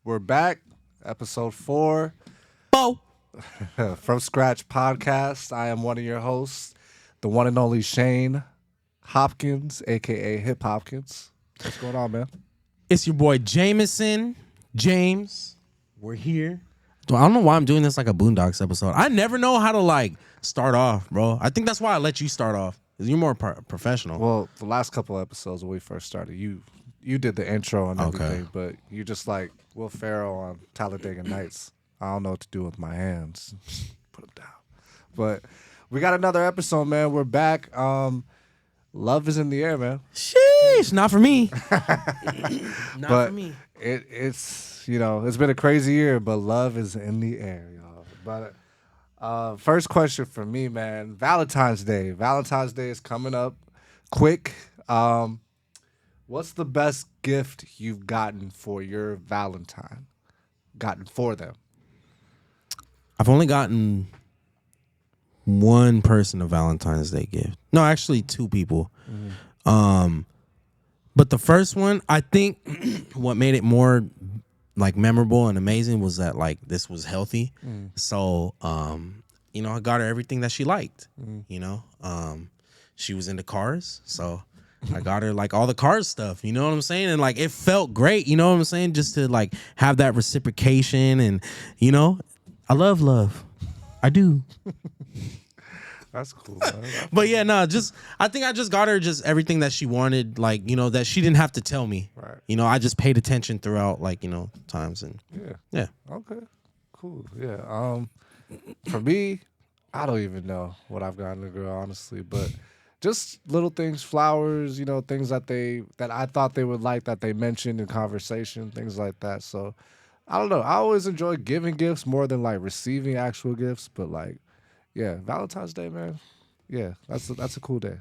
We're back, episode 4 Bo. from Scratch Podcast. I am one of your hosts, the one and only Shane Hopkins, aka Hip Hopkins. What's going on, man? It's your boy Jameson. James. We're here. I don't know why I'm doing this like a Boondocks episode. I never know how to start off, bro. I think that's why I let you start off. Because you're more professional. Well, the last couple episodes when we first started, you did the intro and everything, but you just like Will Ferrell on Talladega Nights. I don't know what to do with my hands. Put them down. But we got another episode, man. We're back. Love is in the air, man. Sheesh, not for me. Not for me. It's it's been a crazy year, but love is in the air, y'all. But first question for me, man. Valentine's Day. Valentine's Day is coming up quick. What's the best gift you've gotten for your Valentine? Gotten for them? I've only gotten one person a Valentine's Day gift. No, actually 2 people. But the first one, I think what made it more memorable and amazing was that this was healthy. So I got her everything that she liked. She was into cars, so I got her all the cars stuff, you know what I'm saying? And it felt great, you know what I'm saying? Just to have that reciprocation and I love love. I do. That's cool, man. But yeah, no, I think I just got her just everything that she wanted, that she didn't have to tell me. Right. I just paid attention throughout times and yeah. Okay. Cool. Yeah. For me, I don't even know what I've gotten a girl, honestly, but just little things, flowers, things that I thought they would like that they mentioned in conversation, things like that. So I don't know. I always enjoy giving gifts more than receiving actual gifts, but yeah, Valentine's Day, man. Yeah, that's a cool day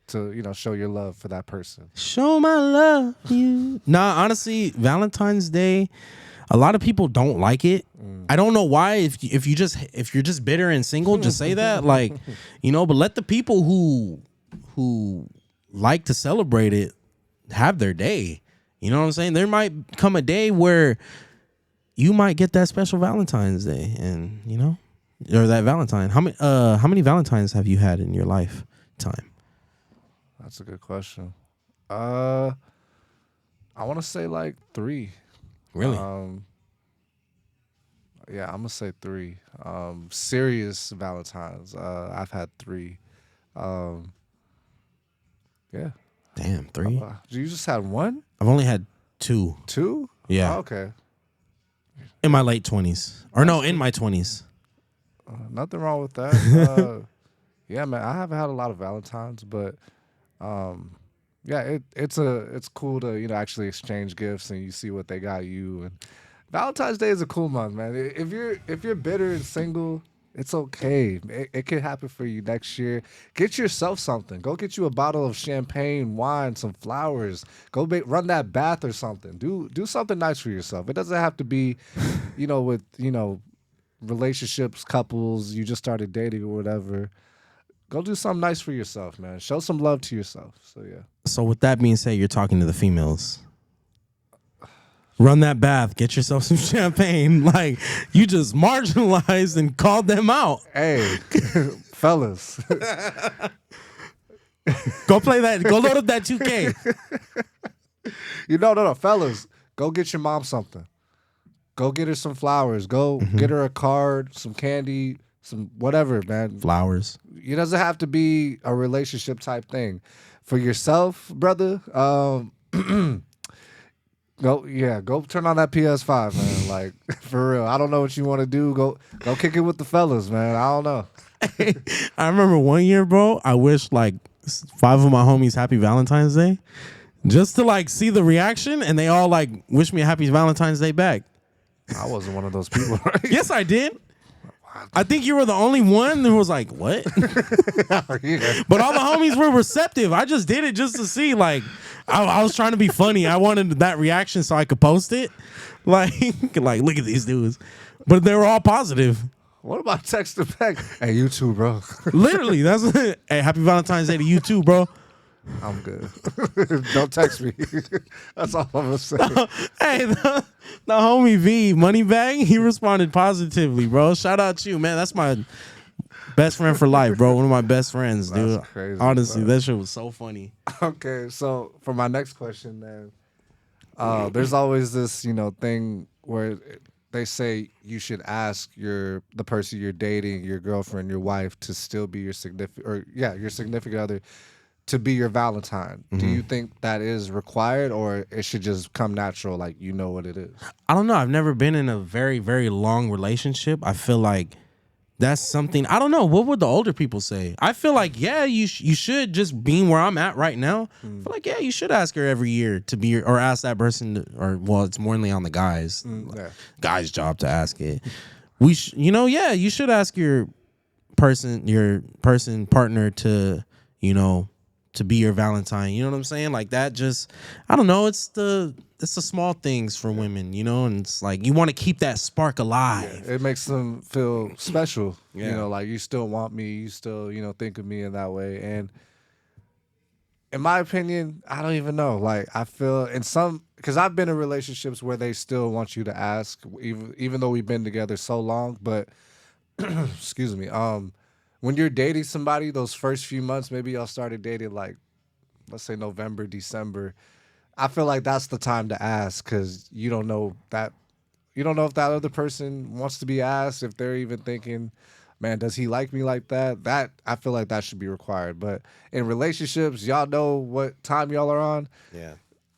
to show your love for that person. Show my love you. Nah, honestly, Valentine's Day, a lot of people don't like it. I don't know why. If you're just bitter and single, just say that. But let the people who like to celebrate it have their day. You know what I'm saying? There might come a day where you might get that special Valentine's Day, and or that Valentine. How many Valentines have you had in your lifetime? That's a good question. I want to say 3. Really? Yeah, I'm gonna say 3. Serious Valentines. I've had 3. Yeah. Damn, 3. You just had 1? I've only had 2. 2? Yeah. Oh, okay. In my late 20s, or no, in my 20s. Nothing wrong with that. Yeah, man. I haven't had a lot of Valentines, but yeah, it's cool to actually exchange gifts and you see what they got you. And Valentine's Day is a cool month, man. If you're bitter and single, it's okay. It could happen for you next year. Get yourself something. Go get you a bottle of champagne, wine, some flowers. Go run that bath or something. Do something nice for yourself. It doesn't have to be, with relationships, couples, you just started dating or whatever. Go do something nice for yourself, man. Show some love to yourself. So yeah. So with that being said, you're talking to the females. Run that bath. Get yourself some champagne. You just marginalized and called them out. Hey, fellas. Go play that. Go load up that 2K. No, fellas. Go get your mom something. Go get her some flowers. Go get her a card, some candy, some whatever, man. Flowers. It doesn't have to be a relationship type thing. For yourself, brother, go turn on that PS5, man. For real. I don't know what you want to do. Go kick it with the fellas, man. I don't know. I remember one year, bro, I wished 5 of my homies happy Valentine's Day just to see the reaction, and they all wish me a happy Valentine's Day back. I wasn't one of those people, right? Yes, I did. I think you were the only one that was like, what? Yeah. But all the homies were receptive. I just did it just to see. I was trying to be funny. I wanted that reaction so I could post it. Look at these dudes. But they were all positive. What about texting back? Hey, you too, bro. Literally, that's it. Hey, happy Valentine's Day to you too, bro. I'm good. Don't text me. That's all I'm gonna say. Hey, the homie V Moneybag, he responded positively, bro. Shout out to you, man. That's my best friend for life, bro. One of my best friends, That's dude. crazy, Honestly, bro. that shit was so funny. Okay, so for my next question, then, there's always this, thing where they say you should ask the person you're dating, your girlfriend, your wife, to still be your significant, or yeah, your significant other, to be your Valentine. Do Mm-hmm. you think that is required, or it should just come natural, like you know what it is? I don't know. I've never been in a very, very long relationship. I feel like that's something. I don't know. What would the older people say? I feel like, yeah, you should, just being where I'm at right now. I feel like, yeah, you should ask her every year to be or ask that person or well, it's mainly on the guys. Yeah. Guy's job to ask it. Yeah, you should ask your partner to, you know, to be your Valentine. You know what I'm saying? Like that just I don't know, it's the small things for women, and it's like you want to keep that spark alive. It makes them feel special. Yeah. Like you still want me, you still, think of me in that way. And in my opinion, I don't even know. Like I feel in some because I've been in relationships where they still want you to ask, even though we've been together so long. But excuse me, when you're dating somebody, those first few months, maybe y'all started dating like let's say November, December. I feel like that's the time to ask because you don't know if that other person wants to be asked, if they're even thinking, man, does he like me like that? That I feel like that should be required. But in relationships, y'all know what time y'all are on. Yeah.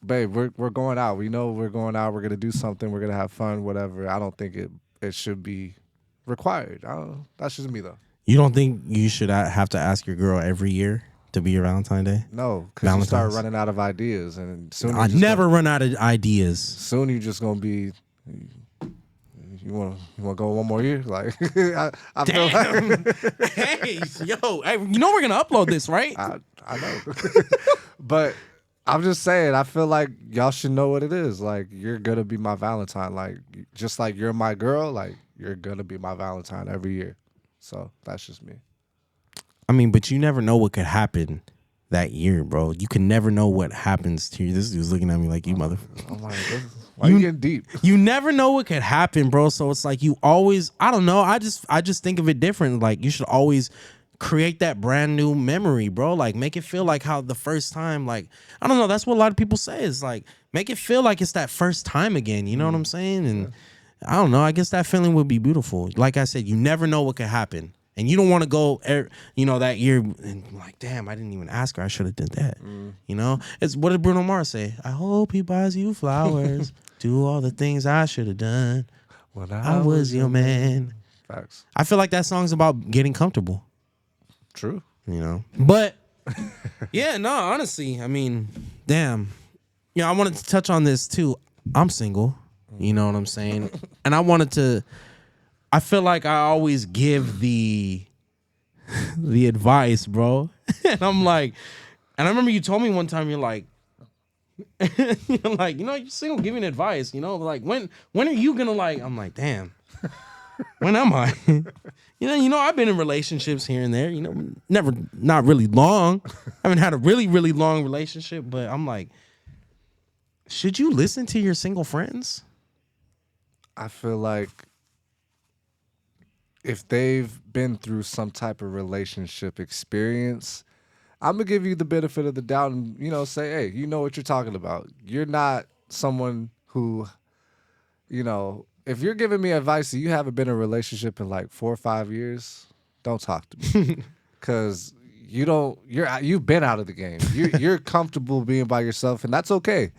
Babe, we're going out. We know we're going out. We're gonna do something. We're gonna have fun. Whatever. I don't think it should be required. I don't. That's just me though. You don't think you should have to ask your girl every year to be your Valentine Day? No, because you start Valentine's. running out of ideas, and soon I never run out of ideas. soon you just gonna be. You want to go one more year? Like I feel like Hey, yo, hey, we're gonna upload this, right? I know, but I'm just saying. I feel like y'all should know what it is. Like you're gonna be my Valentine. Like just like you're my girl. Like you're gonna be my Valentine every year. So that's just me. I mean, but you never know what could happen that year, bro. You can never know what happens to you. This dude's looking at me like you motherfucker. I'm like, why you getting deep? You never know what could happen, bro. So it's like you always, I don't know. I just think of it different. Like you should always create that brand new memory, bro. Like make it feel like how the first time, like, I don't know. That's what a lot of people say is like, make it feel like it's that first time again. You know what I'm saying? And I don't know. I guess that feeling would be beautiful. Like I said, you never know what could happen. And you don't want to go, that year and like, damn, I didn't even ask her. I should have did that. It's what did Bruno Mars say? I hope he buys you flowers. Do all the things I should have done. When I was your man. Facts. I feel like that song's about getting comfortable. True. But yeah, no, honestly, I mean, damn. I wanted to touch on this too. I'm single. You know what I'm saying? And I feel like I always give the advice, bro. And I'm like, and I remember you told me one time, you're like, you're single, giving advice, like when are you gonna like? I'm like, damn, when am I? I've been in relationships here and there, not really long. I haven't had a really, really long relationship, but I'm like, should you listen to your single friends? I feel like if they've been through some type of relationship experience, I'm gonna give you the benefit of the doubt and say, hey, you know what you're talking about. You're not someone who, if you're giving me advice and you haven't been in a relationship in like 4 or 5 years, don't talk to me because you've been out of the game. You're comfortable being by yourself, and that's okay.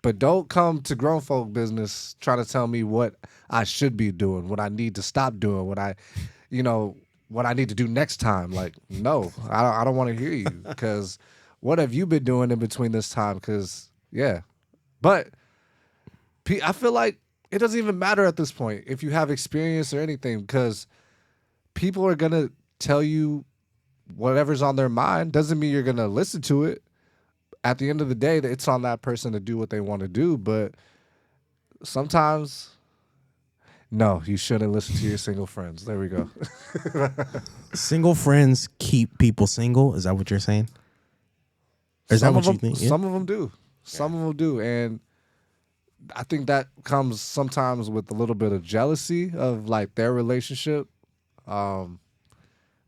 But don't come to grown folk business trying to tell me what I should be doing, what I need to stop doing, what I need to do next time. Like, no, I don't want to hear you because what have you been doing in between this time? Because, yeah. But I feel like it doesn't even matter at this point if you have experience or anything because people are going to tell you whatever's on their mind. Doesn't mean you're going to listen to it. At the end of the day, it's on that person to do what they want to do. But sometimes, no, you shouldn't listen to your single friends. There we go. Single friends keep people single. Is that what you're saying? Is that Some of what you them, think? Yeah. some of them do. Some of them do, and I think that comes sometimes with a little bit of jealousy of like their relationship. Um,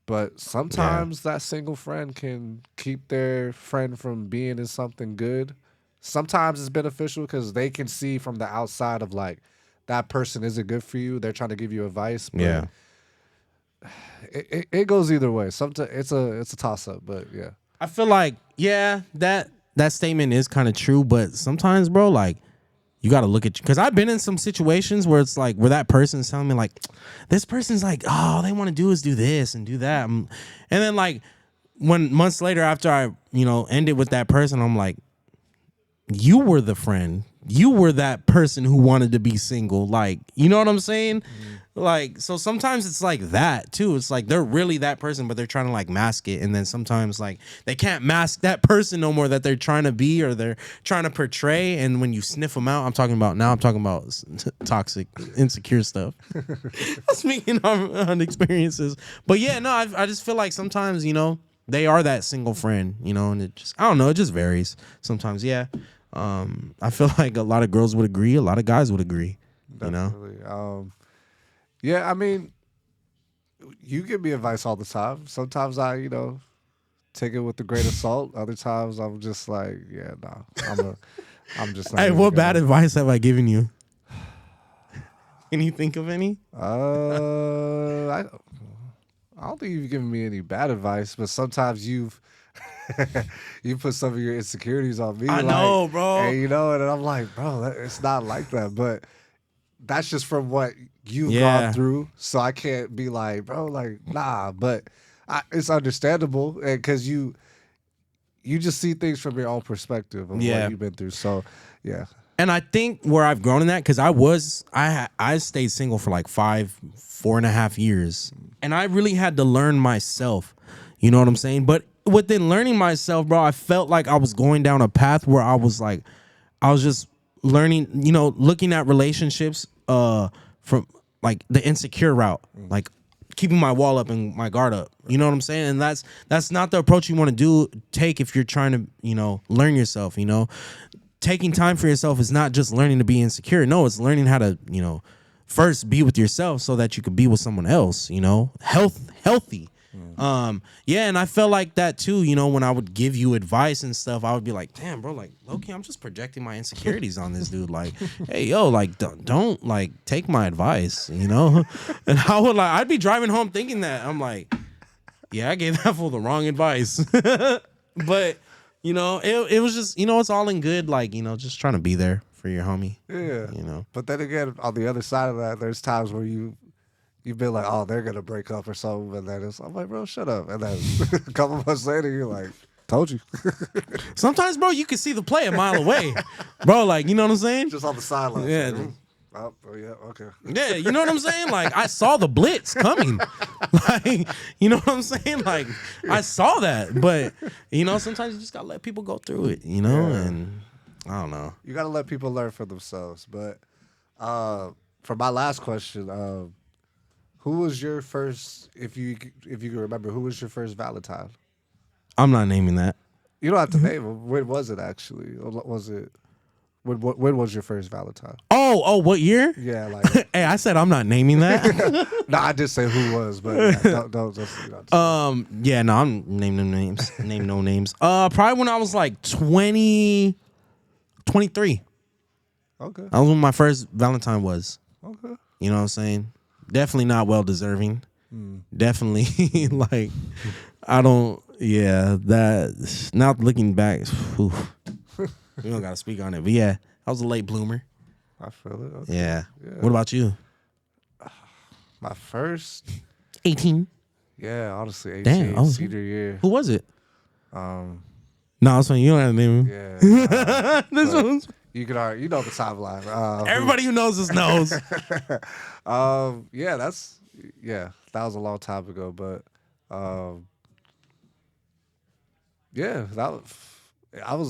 but Yeah. sometimes that single friend can keep their friend from being in something good. Sometimes it's beneficial because they can see from the outside of like that person isn't good for you. They're trying to give you advice, but Yeah. it goes either way. Sometimes it's a toss up, but yeah. I feel like, yeah, that statement is kind of true, but sometimes, bro, like you got to look at you, because I've been in some situations where it's like where that person's telling me like, this person's like, oh, all they want to do is do this and do that, and then like when months later after I ended with that person, I'm like, you were the friend. You were that person who wanted to be single. Like, you know what I'm saying? Like, so sometimes it's like that too. It's like they're really that person, but they're trying to like mask it. And then sometimes like they can't mask that person no more that they're trying to be or they're trying to portray. And when you sniff them out, I'm talking about toxic, insecure stuff. Speaking on experiences. But yeah, no, I just feel like sometimes, they are that single friend, and it just, I don't know, it just varies. Sometimes, yeah. I feel like a lot of girls would agree, a lot of guys would agree, Definitely. Yeah, I mean, you give me advice all the time. Sometimes I, take it with a grain of salt. Other times I'm just like, yeah, no, I'm just not Hey, even what bad gonna. advice have I given you? Can you think of any? I don't think you've given me any bad advice, but sometimes you put some of your insecurities on me, I like, know, bro. and and I'm like, bro, it's not like that, but that's just from what you've gone Yeah. through. So I can't be like, bro, like, nah. But it's understandable because you just see things from your own perspective of what Yeah. you've been through. So yeah, And I think where I've grown in that, because I stayed single for like 4.5 years, and I really had to learn myself. You know what I'm saying? But within learning myself, bro, I felt like I was going down a path where I was like, I was just learning, looking at relationships from like the insecure route, like keeping my wall up and my guard up. You know what I'm saying? And that's not the approach you want to take if you're trying to, learn yourself, taking time for yourself is not just learning to be insecure. No, it's learning how to, first be with yourself so that you could be with someone else, healthy. Yeah, and I felt like that too, when I would give you advice and stuff, I would be like, damn, bro, like, low-key, I'm just projecting my insecurities on this dude. Like, hey, yo, like, don't like take my advice, And I'd be driving home thinking that. I'm like, yeah, I gave that fool the wrong advice. But it was just, it's all in good, like, just trying to be there for your homie. yeah. You know. But then again, on the other side of that, there's times where you've been like, oh, they're gonna break up or something, and then I'm like, bro, shut up. And then a couple months later, you're like, told you, Sometimes, bro, you can see the play a mile away. Bro, like, you know what I'm saying? just on the sideline. Yeah. Like, oh yeah, okay. Yeah, you know what I'm saying? Like, I saw the blitz coming. Like, you know what I'm saying? Like, I saw that. But, sometimes you just gotta let people go through it, Yeah. and I don't know. You gotta let people learn for themselves. But for my last question, who was your first? If you can remember, who was your first Valentine? I'm not naming that. You don't have to name him. When was it actually? Or was it? When was your first Valentine? Oh, what year? Yeah, like Hey, I said I'm not naming that. no, I did say who was, but yeah, don't just Yeah, no, I'm naming no names. Name no names. Probably when I was like 20, 23. okay, That was when my first Valentine was. okay. You know what I'm saying? Definitely not well deserving. Definitely like I don't. Yeah, that. Now looking back, whew, we don't gotta speak on it. But yeah, I was a late bloomer. I feel it. Okay. Yeah. Yeah. What about you? My first, 18. yeah, honestly, 18 Damn, I was- senior year. Who was it? Um, No, I was saying you don't have to name him. yeah, This but one's- you can already, the timeline. Everybody who knows this knows. Yeah, that was a long time ago, but yeah,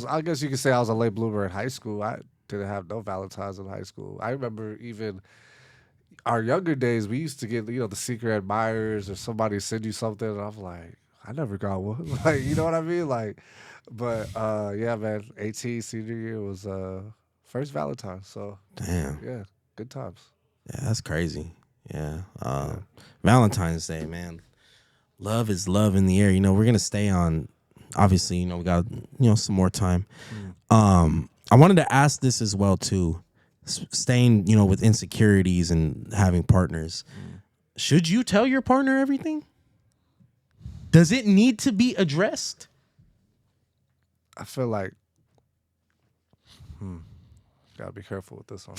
I guess you could say I was a late bloomer in high school. I didn't have no Valentines in high school. I remember even our younger days, we used to get, the secret admirers or somebody send you something, and I'm like, I never got one. Like, you know what I mean? Like, but yeah, man. 18 senior year was first Valentine. So Damn. yeah, good times. Yeah, that's crazy. Yeah. Yeah. Valentine's Day, man. Love is love in the air. We're gonna stay on. Obviously, we got some more time. Mm. I wanted to ask this as well too. Staying, with insecurities and having partners. Mm. Should you tell your partner everything? Does it need to be addressed? I feel like gotta be careful with this one,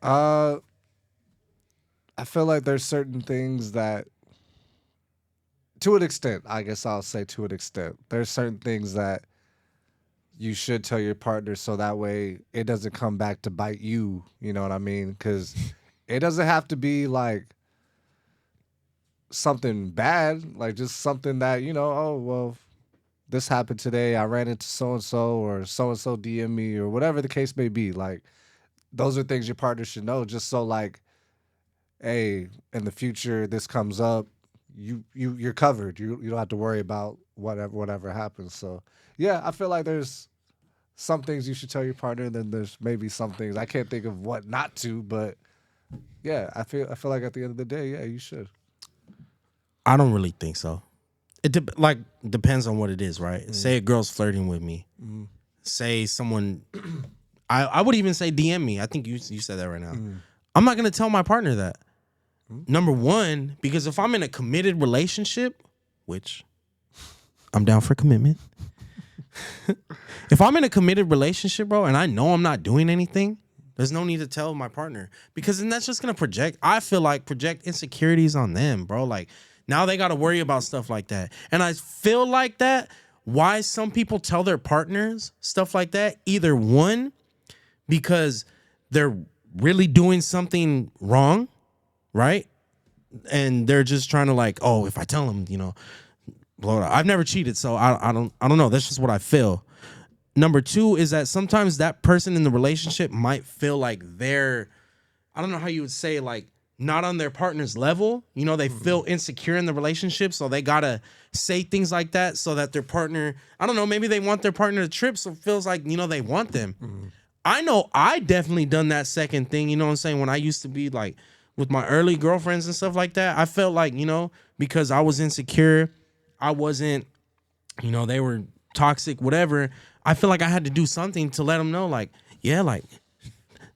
huh? I feel like there's certain things that, to an extent, I guess I'll say to an extent, there's certain things that you should tell your partner so that way it doesn't come back to bite you. You know what I mean? Because it doesn't have to be like something bad, like just something that, oh, well, this happened today. I ran into so and so DM me or whatever the case may be. Like, those are things your partner should know just so, like, hey, in the future this comes up, you're covered. You don't have to worry about whatever happens. So yeah, I feel like there's some things you should tell your partner, and then there's maybe some things I can't think of what not to, but yeah, I feel like at the end of the day, yeah, you should. I don't really think so. It depends on what it is, right? Say a girl's flirting with me. Say someone, I would even say DM me. I think you said that right now. I'm not gonna tell my partner that. Number one, because if I'm in a committed relationship, which I'm down for commitment. If I'm in a committed relationship, bro, and I know I'm not doing anything, there's no need to tell my partner, because then that's just gonna I feel like project insecurities on them, bro. Like, now they gotta worry about stuff like that. And I feel like that why some people tell their partners stuff like that, either one, because they're really doing something wrong, right? And they're just trying to, like, oh, if I tell them, blow it up. I've never cheated, so I don't know. That's just what I feel. Number two is that sometimes that person in the relationship might feel like they're, I don't know how you would say, like, not on their partner's level. They feel insecure in the relationship, so they gotta say things like that so that their partner, I don't know, maybe they want their partner to trip, so it feels like, they want them. I know I definitely done that second thing, you know what I'm saying? When I used to be, like, with my early girlfriends and stuff like that, I felt like, because I was insecure, I wasn't, they were toxic, whatever. I feel like I had to do something to let them know, like, yeah, like,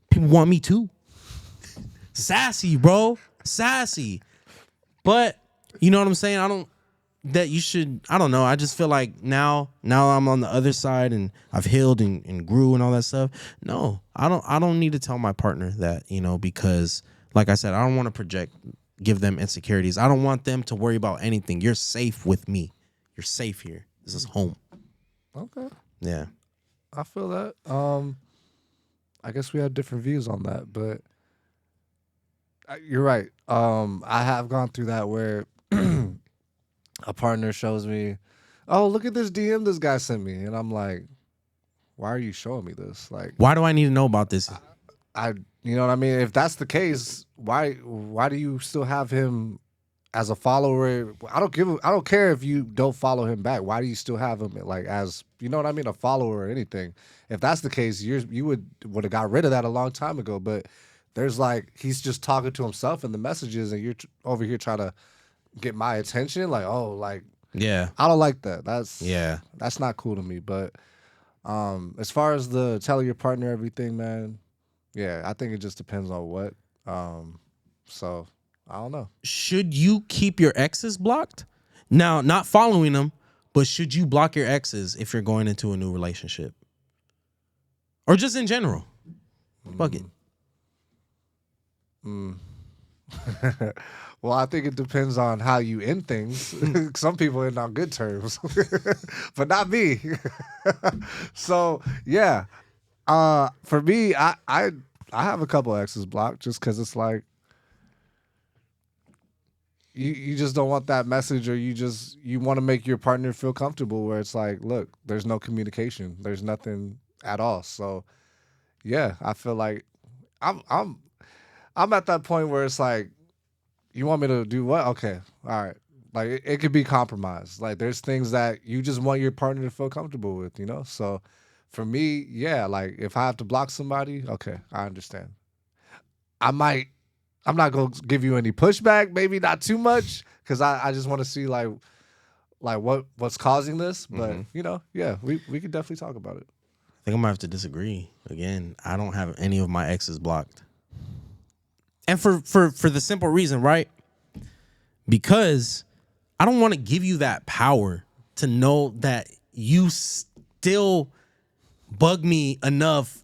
people want me too. Sassy, bro. Sassy. But, you know what I'm saying? I don't know. I just feel like now I'm on the other side and I've healed and grew and all that stuff. No, I don't need to tell my partner that, because, like I said, I don't want to give them insecurities. I don't want them to worry about anything. You're safe with me. You're safe here. This is home. Okay, Yeah. I feel that. I guess we have different views on that, but you're right. I have gone through that where a partner shows me, oh, look at this DM this guy sent me, and I'm like, why are you showing me this? Like, Why do I need to know about this? I, you know what I mean? If that's the case, why do you still have him as a follower? I don't care if you don't follow him back. Why do you still have him, like, as, you know what I mean, a follower or anything? If that's the case, you would have got rid of that a long time ago. But there's, like, he's just talking to himself in the messages, and you're over here trying to get my attention. Like, oh, like, Yeah. I don't like that. Yeah. That's not cool to me. But as far as the telling your partner everything, man, yeah, I think it just depends on what. So I don't know. Should you keep your exes blocked? Now, not following them, but should you block your exes if you're going into a new relationship? Or just in general? Fuck it. Well, I think it depends on how you end things. Some people end on good terms, but not me. So yeah, for me, I have a couple exes blocked just because it's like you just don't want that message, or you want to make your partner feel comfortable where it's like, look, there's no communication, there's nothing at all. So yeah, I feel like I'm I'm I'm at that point where it's like, you want me to do what? Okay, all right. Like it could be compromised. Like there's things that you just want your partner to feel comfortable with, you know? So for me, yeah, like if I have to block somebody, okay, I understand. I might I'm not gonna give you any pushback, maybe not too much, because I just want to see like what's causing this. But Hmm. yeah, we could definitely talk about it. I think I'm gonna have to disagree again. I don't have any of my exes blocked, and for the simple reason, right? Because I don't want to give you that power to know that you still bug me enough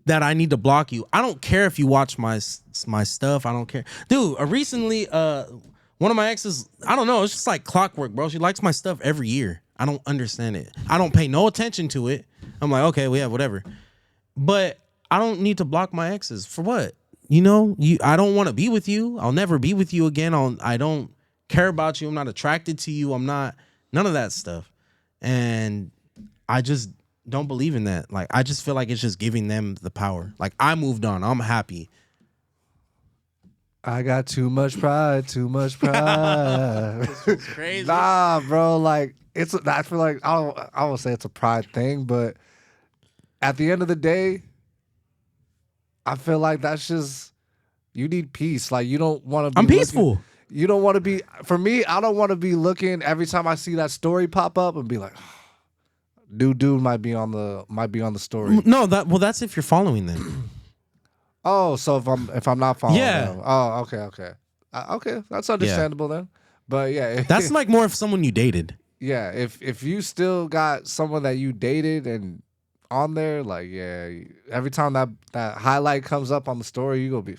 that I need to block you. I don't care if you watch my stuff. I don't care, dude. Recently, one of my exes, I don't know. It's just like clockwork, bro. She likes my stuff every year. I don't understand it. I don't pay no attention to it. I'm like, okay, well, yeah, whatever. But I don't need to block my exes for what? I don't want to be with you. I'll never be with you again. I don't care about you. I'm not attracted to you. I'm not none of that stuff. And I just don't believe in that. Like I just feel like it's just giving them the power. Like I moved on. I'm happy. I got too much pride, too much pride. Crazy. Nah, bro. Like I feel like I won't say it's a pride thing, but at the end of the day, I feel like that's just you need peace. Like you don't want to I'm be looking. peaceful. You don't want to be. For me, I don't want to be looking every time I see that story pop up and be like, dude might be on the story. No, that's if you're following them. Oh, so if I'm not following Yeah. them. Oh, okay. Okay, that's Yeah. understandable then. But yeah, That's like more of someone you dated. yeah, if you still got someone that you dated and on there, like yeah, every time that highlight comes up on the story, you gonna be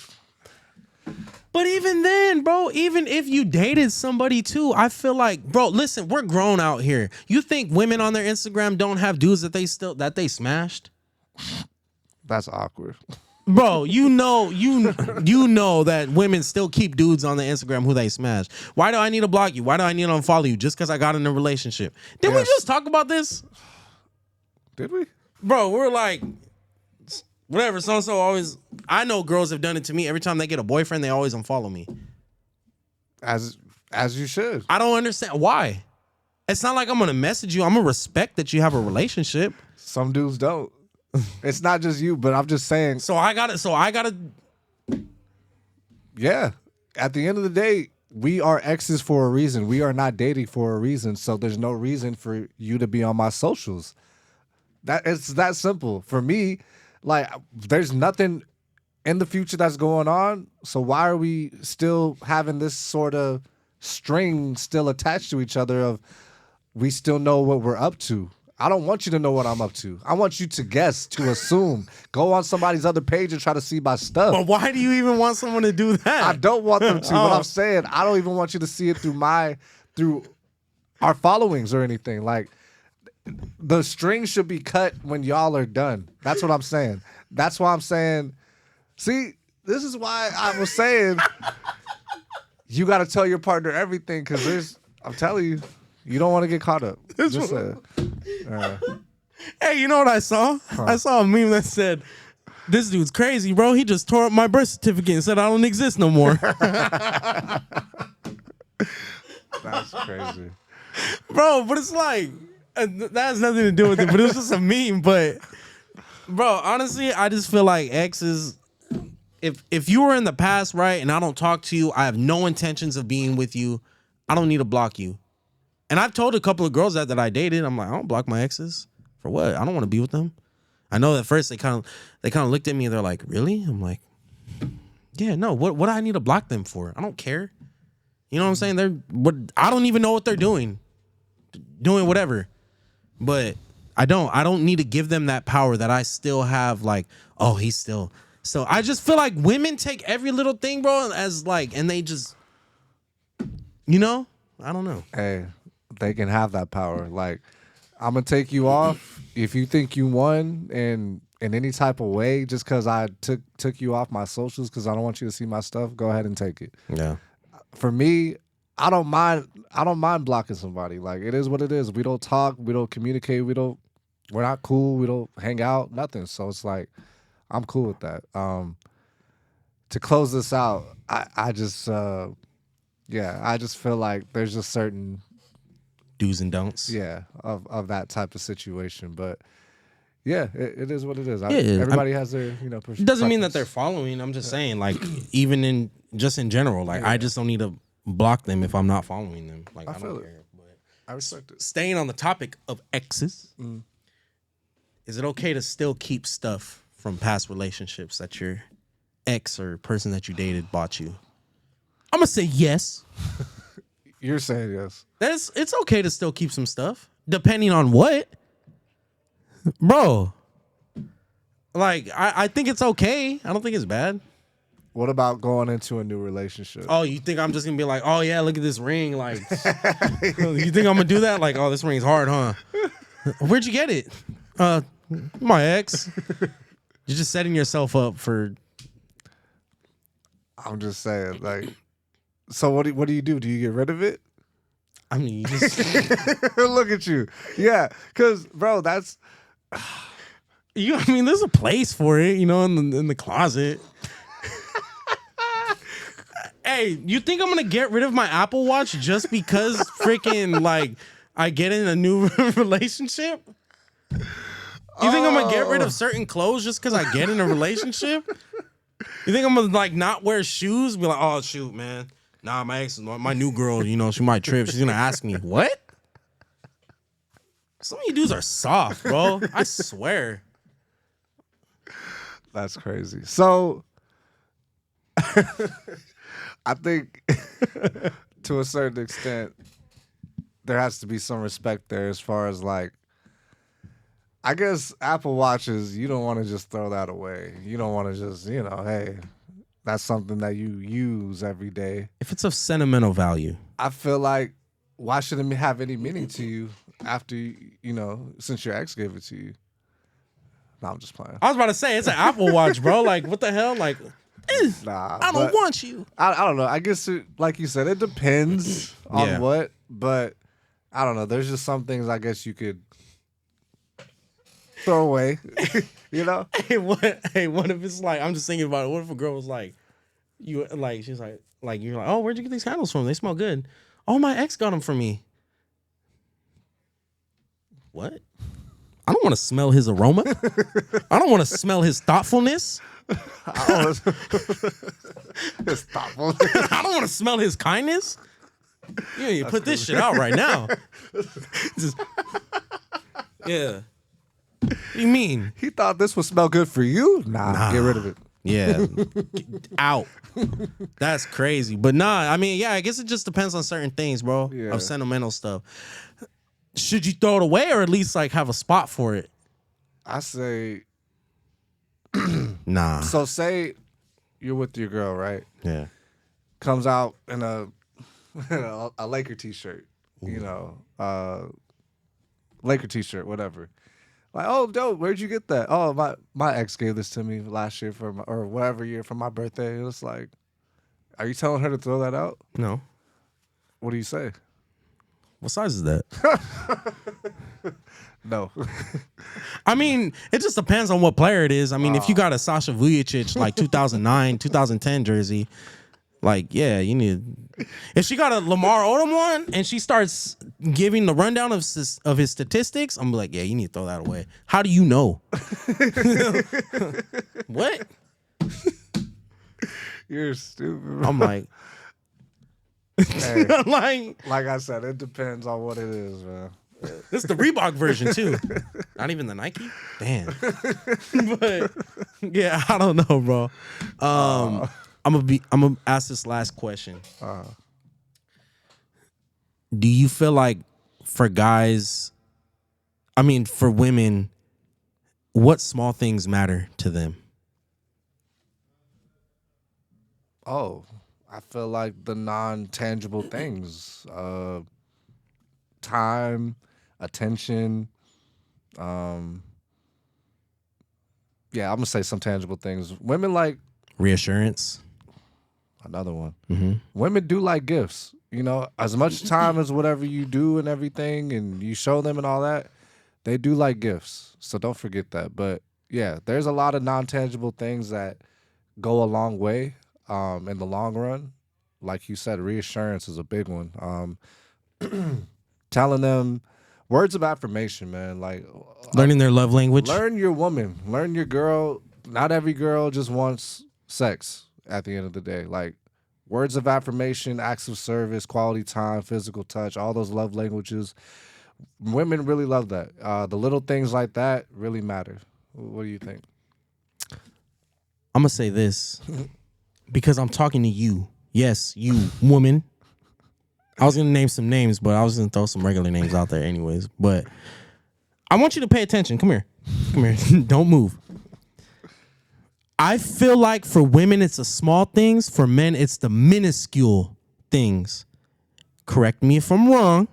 But even then, bro, even if you dated somebody too, I feel like, bro, listen, we're grown out here. You think women on their Instagram don't have dudes that they smashed? that's awkward. Bro, you know that women still keep dudes on the Instagram who they smash. Why do I need to block you? Why do I need to unfollow you just because I got in a relationship? Did we Yes. just talk about this? Did we? Bro, we're like, whatever, so always. I know girls have done it to me. Every time they get a boyfriend, they always unfollow me. As you should. I don't understand why. It's not like I'm gonna message you. I'm gonna respect that you have a relationship. Some dudes don't. It's not just you, but I'm just saying. So I gotta. Yeah. At the end of the day, we are exes for a reason. We are not dating for a reason. So there's no reason for you to be on my socials. It's that simple. For me, like there's nothing in the future that's going on. So why are we still having this sort of string still attached to each other of we still know what we're up to? I don't want you to know what I'm up to. I want you to guess, to assume. Go on somebody's other page and try to see my stuff. But why do you even want someone to do that? I don't want them to. What I'm saying, I don't even want you to see it through our followings or anything. Like the string should be cut when y'all are done. That's what I'm saying. That's why I'm saying. See, this is why I was saying you got to tell your partner everything because I'm telling you, you don't want to get caught up. Just Hey, you know what I saw? I saw a meme that said, "This dude's crazy, bro. He just tore up my birth certificate and said I don't exist no more." That's crazy. Bro, but it's like that has nothing to do with it, but it was just a meme. But bro, honestly, I just feel like exes, if you were in the past, right, and I don't talk to you, I have no intentions of being with you, I don't need to block you. And I've told a couple of girls that I dated, I'm like, I don't block my exes. For what? I don't want to be with them. I know at first they kind of looked at me and they're like, really? I'm like, yeah, no, what do I need to block them for? I don't care. You know what I'm saying? I don't even know what they're doing whatever. But I don't need to give them that power that I still have. Like, oh, he's still. So I just feel like women take every little thing, bro, as like, and they just, I don't know. Hey, they can have that power. Like, I'm gonna take you off if you think you won in any type of way. Just because I took you off my socials because I don't want you to see my stuff. Go ahead and take it. Yeah. For me, I don't mind blocking somebody. Like it is what it is. We don't talk, we don't communicate, we're not cool, we don't hang out, nothing. So it's like I'm cool with that. To close this out, I just Yeah, I just feel like there's just certain Do's and don'ts. of that type of situation. But yeah, it is what it is. Yeah, Everybody has their it doesn't mean that they're preference. following. I'm just saying, like, even in just in general, like, I Yeah. just don't need to block them if I'm not following them. Like, I I don't feel it. care. But I respect it. staying on the topic of exes, is it okay to still keep stuff from past relationships that your ex or person that you dated bought you? I'm gonna say yes. You're saying yes. It's okay to still keep some stuff, depending on what, bro. Like, I think it's okay. I don't think it's bad. What about going into a new relationship? Oh, you think I'm just gonna be like, oh yeah, look at this ring? Like, you think I'm gonna do that? Like, oh, this ring's hard, huh? Where'd you get it? My ex. You're just setting yourself up for. I'm just saying, like, so what do you do? Do you get rid of it? I mean, you just, Look at you. Yeah, because bro, that's I mean, there's a place for it, in the closet. Hey, you think I'm gonna get rid of my Apple Watch just because freaking like I get in a new relationship? You think I'm gonna get rid of certain clothes just because I get in a relationship? You think I'm gonna like not wear shoes? Be like, oh shoot, man. Nah, my new girl, she might trip. She's gonna ask me, what? Some of you dudes are soft, bro. I swear. That's crazy. So I think to a certain extent there has to be some respect there as far as like I guess Apple Watches, you don't want to just throw that away. You don't want to just, hey, that's something that you use every day. If it's of sentimental value. I feel like why shouldn't it have any meaning to you after since your ex gave it to you? No, I'm just playing. I was about to say, it's an Apple Watch, bro. Like, what the hell? Like, Nah, I don't want you. I don't know. I guess like you said, it depends on what, but I don't know. There's just some things I guess you could throw away. Hey, what if it's like, I'm just thinking about it. What if a girl was like, she's like, you're like, oh, where'd you get these candles from? They smell good. Oh, my ex got them for me. What? I don't want to smell his aroma. I don't want to smell his thoughtfulness. It's thoughtful. I don't want to smell his kindness. You put this shit out right now. Yeah. What do you mean? He thought this would smell good for you? Nah. Get rid of it. Yeah. Out. That's crazy. But nah, I mean, yeah, I guess it just depends on certain things, bro. Yeah. Of sentimental stuff. Should you throw it away or at least like have a spot for it? I say, nah. so say you're with your girl, right? Yeah. Comes out in a Laker t-shirt, Laker t-shirt, whatever. Like, oh, dope, where'd you get that? Oh, my ex gave this to me last year or whatever year for my birthday. It's like, are you telling her to throw that out? No. What do you say? What size is that? No. I mean, it just depends on what player it is. I mean, if you got a Sasha Vujacic like 2009, 2010 jersey, like, yeah, you need. If she got a Lamar Odom one and she starts giving the rundown of his statistics, I'm like, yeah, you need to throw that away. How do you know? What? You're stupid, bro. I'm like, Hey, like I said, it depends on what it is, man. this is the Reebok version too. Not even the Nike. Damn. But yeah, I don't know, bro. I'm gonna ask this last question. Do you feel like for guys, I mean for women, what small things matter to them? Oh, I feel like the non-tangible things, time, attention. Yeah, I'm gonna say some tangible things. Women like Reassurance. another one. Mm-hmm. Women do like gifts. As much time as whatever you do and everything, and you show them and all that, they do like gifts. So don't forget that. But yeah, there's a lot of non-tangible things that go a long way in the long run. like you said, reassurance is a big one. Telling them words of affirmation, man. Like, Learning their love language. learn your woman, learn your girl. Not every girl just wants sex at the end of the day. Like, words of affirmation, acts of service, quality time, physical touch, all those love languages. Women really love that. The little things like that really matter. What do you think? I'm gonna say this because I'm talking to you. Yes, you woman. I was gonna name some names, but I was gonna throw some regular names out there anyways. But I want you to pay attention. Come here. Come here. Don't move. I feel like for women it's the small things, for men it's the minuscule things. Correct me if I'm wrong.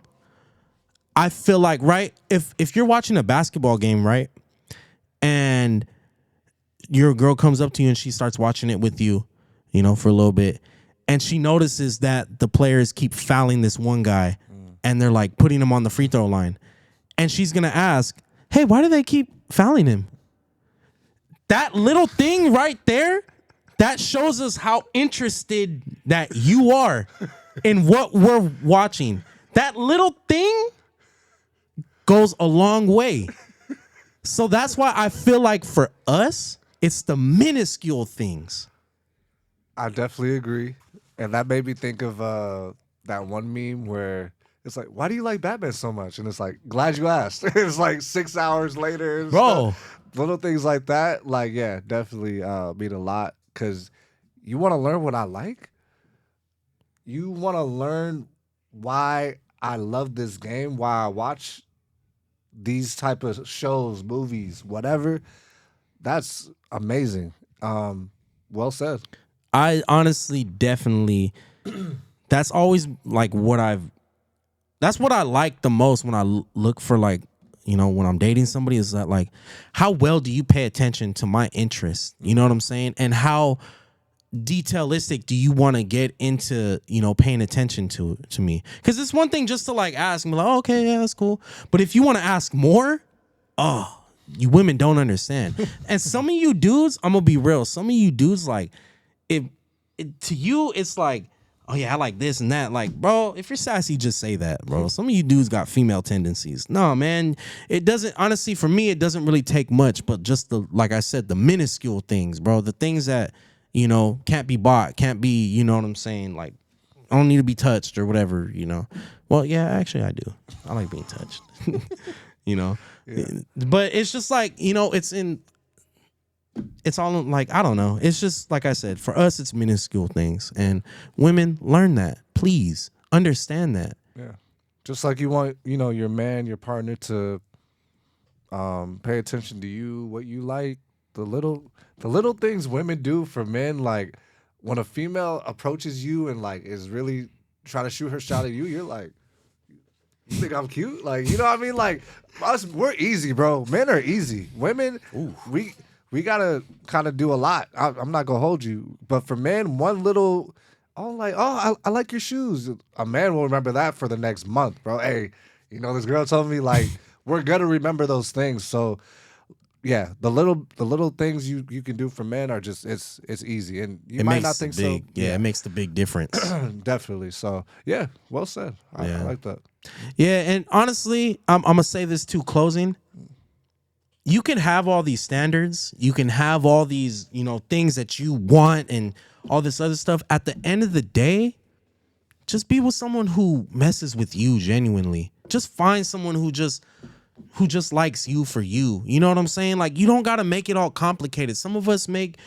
I feel like, right, if you're watching a basketball game, right, and your girl comes up to you and she starts watching it with you, you know, for a little bit, and she notices that the players keep fouling this one guy and they're like putting him on the free throw line. And she's going to ask, hey, why do they keep fouling him? That little thing right there, that shows us how interested that you are in what we're watching. That little thing goes a long way. So that's why I feel like for us, it's the minuscule things. I definitely agree. And that made me think of that one meme where it's like, why do you like Batman so much? And it's like, glad you asked. It's like 6 hours later. And Bro. stuff. Little things like that, like, yeah, definitely mean a lot. Because you want to learn what I like. You want to learn why I love this game, why I watch these type of shows, movies, whatever. That's amazing. Well said. I honestly definitely that's always like that's what I like the most when I look for, like, you know, when I'm dating somebody, is that like, how well do you pay attention to my interests? You know what I'm saying? And how detailistic do you want to get into, you know, paying attention to me? Because it's one thing just to like ask and be like, oh, okay, yeah, that's cool. But if you want to ask more, oh, you women don't understand. And some of you dudes, I'm gonna be real, some of you dudes, like, if to you it's like, oh yeah, I like this and that. Like, bro, if you're sassy, just say that, bro. Some of you dudes got female tendencies. No, man, it doesn't. Honestly, for me, it doesn't really take much, but just the, like I said, the minuscule things, bro. The things that, you know, can't be bought, can't be, you know what I'm saying? Like, I don't need to be touched or whatever, you know. Well, yeah, actually, I do. I like being touched, you know. Yeah. But it's just like, you know, it's all like, I don't know. It's just like I said, for us, it's minuscule things. And women, learn that. Please understand that. Yeah. Just like you want, you know, your man, your partner to pay attention to you, what you like, the little things women do for men. Like, when a female approaches you and like is really trying to shoot her shot at you, you're like, you think I'm cute? Like, you know what I mean? Like, us, we're easy, bro. Men are easy. Women, we gotta kind of do a lot. I'm not gonna hold you, but for men, one little, I like your shoes. A man will remember that for the next month, bro. Hey, you know, this girl told me, like, we're gonna remember those things. So yeah, the little things you can do for men are just, it's easy, and you might not think so. Yeah, it makes the big difference. Definitely. So yeah, well said. I like that. Yeah, and honestly, I'm gonna say this too. Closing. You can have all these standards. You can have all these, you know, things that you want and all this other stuff. At the end of the day, just be with someone who messes with you genuinely. Just find someone who just likes you for you. You know what I'm saying? Like, you don't got to make it all complicated. Some of us make,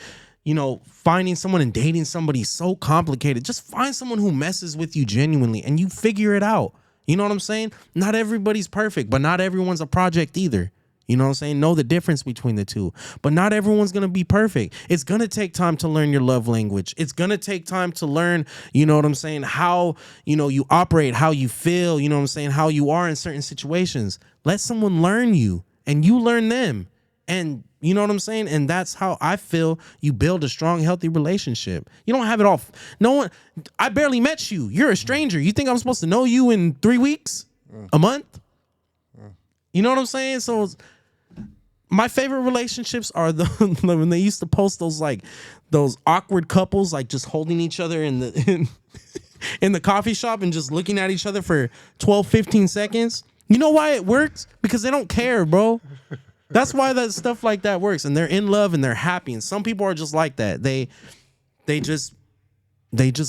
you know, finding someone and dating somebody so complicated. Just find someone who messes with you genuinely and you figure it out. You know what I'm saying? Not everybody's perfect, but not everyone's a project either. You know what I'm saying? Know the difference between the two. But not everyone's going to be perfect. It's going to take time to learn your love language. It's going to take time to learn, you know what I'm saying, how, you know, you operate, how you feel, you know what I'm saying, how you are in certain situations. Let someone learn you and you learn them. And you know what I'm saying? And that's how I feel you build a strong, healthy relationship. You don't have it all. No one, I barely met you. You're a stranger. You think I'm supposed to know you in 3 weeks? A month? You know what I'm saying? So my favorite relationships are the when they used to post those like those awkward couples like just holding each other in the in the coffee shop and just looking at each other for 12, 15 seconds. You know why it works? Because they don't care, bro. That's why that stuff like that works. And they're in love and they're happy. And some people are just like that. They just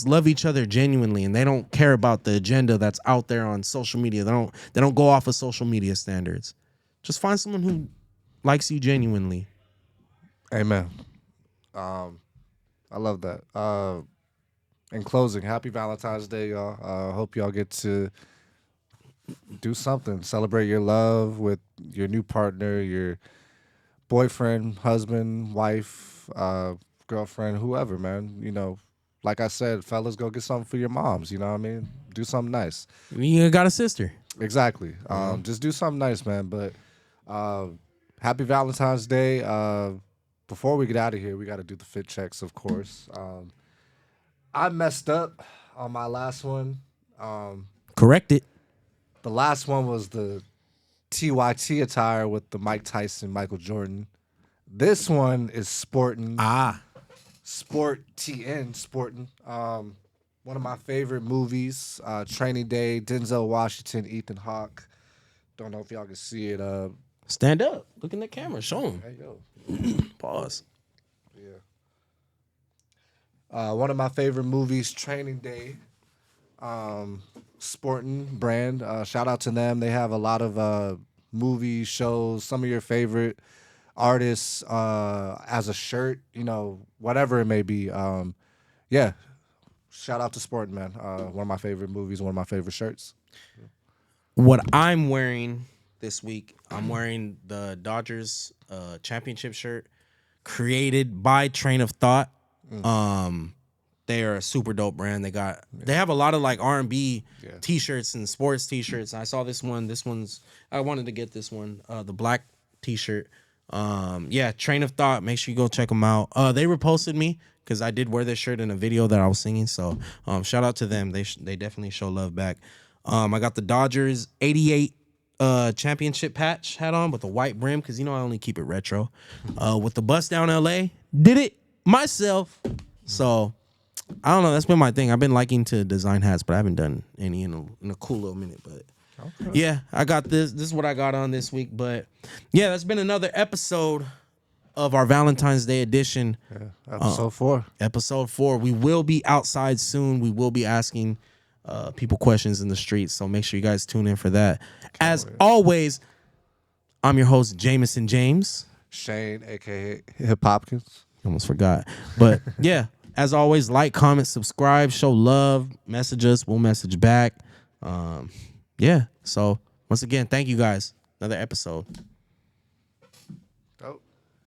love each other genuinely and they don't care about the agenda that's out there on social media. They don't go off of social media standards. Just find someone who likes you genuinely. Amen. I love that. In closing, happy Valentine's Day, y'all. Hope y'all get to do something, celebrate your love with your new partner, your boyfriend, husband, wife, girlfriend, whoever, man. You know, like I said, fellas, go get something for your moms. You know what I mean? Do something nice. You got a sister. Exactly. Just do something nice, man. But happy Valentine's Day. Before we get out of here, we got to do the fit checks, of course. I messed up on my last one. Correct it. The last one was the TYT attire with the Mike Tyson, Michael Jordan. This one is sporting. Sport TN, sporting. One of my favorite movies, Training Day, Denzel Washington, Ethan Hawke. Don't know if y'all can see it. Stand up. Look in the camera. Show them. There you go. Pause. One of my favorite movies, Training Day. Sporting brand. Shout out to them. They have a lot of movies, shows, some of your favorite artists as a shirt, you know, whatever it may be. Yeah. Shout out to Sporting, man. One of my favorite movies, one of my favorite shirts. What I'm wearing this week, I'm wearing the Dodgers championship shirt created by Train of Thought. They are a super dope brand. They have a lot of like R&B t-shirts and sports t-shirts. I saw this one. I wanted to get this one, the black t-shirt. Train of Thought. Make sure you go check them out. They reposted me because I did wear this shirt in a video that I was singing. So shout out to them. They definitely show love back. I got the Dodgers 88 championship patch hat on with a white brim because, you know, I only keep it retro. With the bust down LA. Did it myself. So I don't know. That's been my thing. I've been liking to design hats, but I haven't done any in a cool little minute. But yeah, I got this. This is what I got on this week. But yeah, that's been another episode of our Valentine's Day edition. Yeah, episode 4. Episode 4. We will be outside soon. We will be asking people questions in the streets. So make sure you guys tune in for that. As always, I'm your host, Jameson James. Shane, a.k.a. Hip Hopkins. Almost forgot. But yeah, as always, like, comment, subscribe, show love, message us. We'll message back. So once again, thank you guys. Another episode.